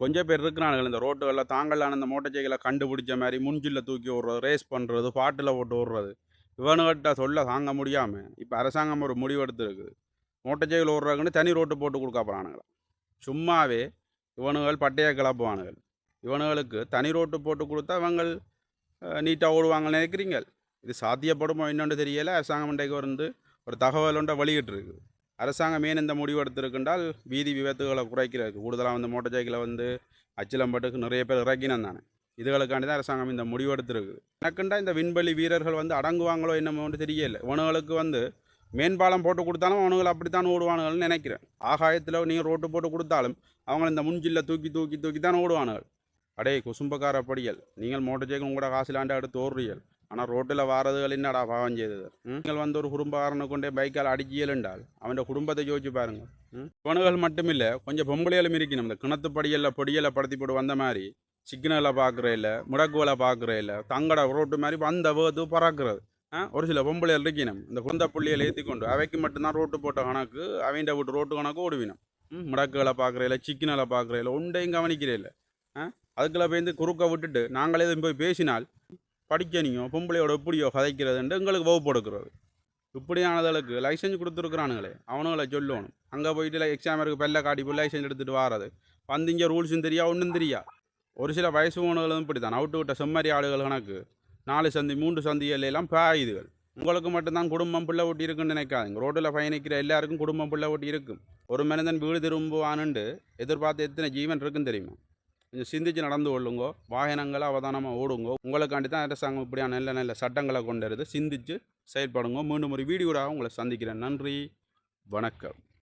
கொஞ்சம் பேர் இருக்கிறானுங்கள் இந்த ரோட்டுகளில் தாங்களான இந்த மோட்டர் சைக்கிளை கண்டுபிடிச்ச மாதிரி முஞ்சில் தூக்கி விடுறது, ரேஸ் பண்ணுறது, பாட்டில் போட்டு விடுறது. இவனுகிட்ட சொல்ல தாங்க முடியாமல் இப்போ அரசாங்கம் ஒரு முடிவு எடுத்துருக்குது. மோட்டர் சைக்கிள் ஓடுறாங்கன்னு தனி ரோட்டு போட்டு கொடுக்க போகிறானுங்களா. சும்மாவே இவனுகள் பட்டையை கிளப்புவானுங்கள். இவனுங்களுக்கு தனி ரோட்டு போட்டு கொடுத்தா இவங்கள் நீட்டாக ஓடுவாங்கன்னு நினைக்கிறீங்க? இது சாத்தியப்படுமோ என்னென்னு தெரியலை. அரசாங்கம் இன்றைக்கு வந்து ஒரு தகவல் ஒன்றை வெளியிட்டிருக்கு. அரசாங்கம் ஏன் இந்த முடிவு எடுத்திருக்கின்றால் வீதி விபத்துகளை குறைக்கிறதுக்கு. கூடுதலாக வந்து மோட்டர் சைக்கிளை வந்து அச்சிலம்பட்டுக்கு நிறைய பேர் இறக்கினேன் தானே. இதுகளுக்காண்டி தான் அரசாங்கம் இந்த முடிவு எடுத்திருக்கு. எனக்குண்டா இந்த விண்வெளி வீரர்கள் வந்து அடங்குவாங்களோ என்னமோன்னு தெரியல. இவனுங்களுக்கு வந்து மேம்பாலம் போட்டு கொடுத்தாலும் அவனுங்களை அப்படித்தான் ஓடுவானுங்கள்னு நினைக்கிறேன். ஆகாயத்தில் நீங்கள் ரோட்டு போட்டு கொடுத்தாலும் அவங்க இந்த முஞ்சில்ல தூக்கி தூக்கி தூக்கி தான் ஓடுவானுகள். அடே குசும்பக்கார படியல், நீங்கள் மோட்டர் சைக்கிள் உங்களோட காசிலாண்டா எடுத்து ஓடுறீர்கள். ஆனால் ரோட்டில் வாரதுகள் என்னடா பாவம் செய்தது. நீங்கள் வந்து ஒரு குடும்பக்காரனை கொண்டே பைக்கால் அடிச்சியல் என்றால் அவன் குடும்பத்தை யோசிச்சு பாருங்க. இவனுகள் மட்டுமில்லை, கொஞ்சம் பொம்பளையிலும் இருக்கணும். இந்த கிணத்து படியலில் பொடியலை படுத்தி போட்டு வந்த மாதிரி சிக்னலை பார்க்குற இல்லை, முடக்குவலை பார்க்குற இல்லை, தங்கட ரோட்டு மாதிரி வந்த வேது பறக்கிறது. ஒரு சில பொம்பளைகள் இருக்கணும் இந்த குந்த புள்ளியை ஏற்றி கொண்டு அவைக்கு மட்டும்தான் ரோட்டு போட்ட கணக்கு, அவைண்ட விட்டு ரோட்டு கணக்கு ஓடுவினோம். முடக்குகளை பார்க்குற இல்லை, சிக்னலை பார்க்குற இல்லை, ஒன்றையும் கவனிக்கிற இல்லை. அதுக்குள்ள போய் குறுக்க விட்டுட்டு நாங்களே போய் பேசினால் படிக்கணியோ பொம்பளையோட எப்படியோ கதைக்கிறதுன்ட்டு எங்களுக்கு வகுப்பு எடுக்கிறது. இப்படியானதுக்கு லைசன்ஸ் கொடுத்துருக்குறானுங்களே, அவனுங்களை சொல்லணும். அங்கே போயிட்டு எக்ஸாம் இருக்குது பெல்ல காட்டி போய் லைசன்ஸ் எடுத்துகிட்டு வாரது வந்து இங்கே ரூல்ஸும் தெரியா ஒன்றும் தெரியா. ஒரு சில வயசு போனவர்களும் இப்படி தான் அவுட்டு விட்ட செம்மறி ஆளுகள் கணக்கு 4 சந்தி 3 சந்திகள் எல்லாம் பாயுதுகள். உங்களுக்கு மட்டும்தான் குடும்பம் பிள்ளை ஒட்டி இருக்குன்னு நினைக்காதுங்க. ரோட்டில் பயணிக்கிற எல்லாருக்கும் குடும்பம் பிள்ளை ஒட்டி இருக்கும். ஒரு மனிதன் வீடு திரும்புவானுண்டு எதிர்பார்த்து எத்தனை ஜீவன் இருக்குன்னு தெரியுமா? கொஞ்சம் சிந்திச்சு நடந்து கொள்ளுங்கோ. வாகனங்களை அவதானமாக ஓடுங்கோ. உங்களுக்காண்டி தான் அரசாங்கம் இப்படியான நல்ல நல்ல சட்டங்களை கொண்டு வருது. சிந்திச்சு செயல்படுங்க. மீண்டும் ஒரு வீடியோடாக உங்களை சந்திக்கிறேன். நன்றி, வணக்கம்.